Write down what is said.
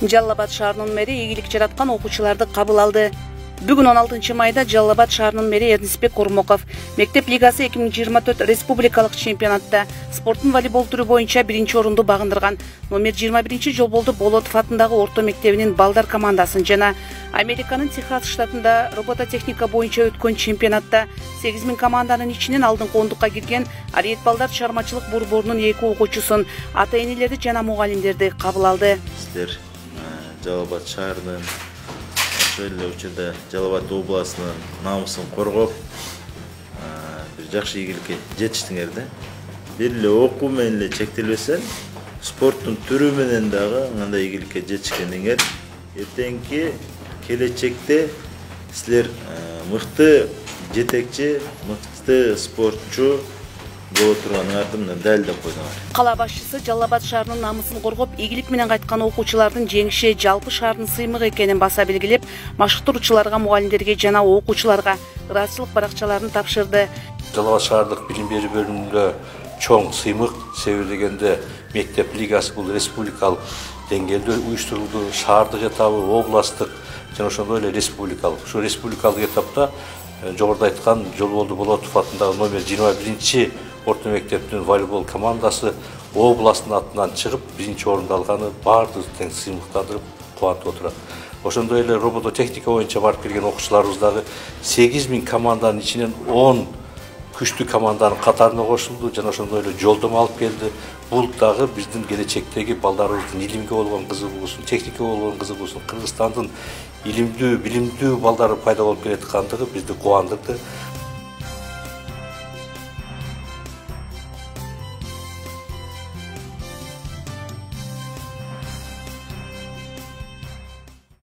Жалал Абад шаарынын мэри ийгилик жараткан окуучуларды кабыл алды. Бүгүн 16 майда Жалал Абад шаарынын мэри Эрнисбек Курмоков Мектеп лигасы 2024 республикалык чемпионатта спорттун волейбол түрү боюнча биринчи орунду багындырган номер 21 Жолболду Болотов атындагы орто мектебинин балдар командасын жана Американын Техас штатында робототехника боюнча өткөн чемпионатта 8000 команданын ичинен алдыңкы ондукка кирген Ариет балдар чыгармачылык борборунун 2 окуучусун, ата-энелерди жана мугалимдерди кабыл алды. Сиздер Жалал Абад шаарынын учурда Жалал Абад областынын намысын коргоп, бир жакшы ийгиликке жетиштиңер да. Бир эле окуу менен эле чектелбесен, спорттун түрү менен дагы андай ийгиликке жетишкениңер эртеңки келечекте силер мыкты жетекчи, мыкты спортчу боло турганыңарды мына далилдеп койдуңар. Кала башчысы Жалал Абад шаарынын намысын коргоп, ийгилик менен кайткан окуучулардын жеңиши жалпы шаардын сыймыгы экенин баса белгилеп, машыктыруучуларга, мугалимдерге жана окуучуларга ыраазычылык баракчаларын тапшырды. Жалал Абад шаардык билим берүү бөлүмүндө чоң сыймык, себеби дегенде мектеп лигасы бул республикалык деңгээлде уюштурулду, шаардык этабы, областтык жана ошондой эле республикалык. Ушу республикалык этапта жогоруда айткан Жолболду Болотов атындагы номер 21 орто мектептин волейбол командасы областтын атынан чыгып биринчи орунду алганы баардыгы тең сыймыктандырып кубантып отурат. Ошондой эле робототехника боюнча барып келген окуучуларыбыз дагы 8000 команданын ичинен 10 күчтүү команданын катарына кошулду жана ошондой эле жолдомо алып келди. Бул дагы биздин келечектеги балдарыбыздын илимге болгон кызыгуусун, техникага болгон кызыгуусун, Кыргызстандын илимдүү, билимдүү балдары пайда болуп келаткандыгы бизди кубандырды.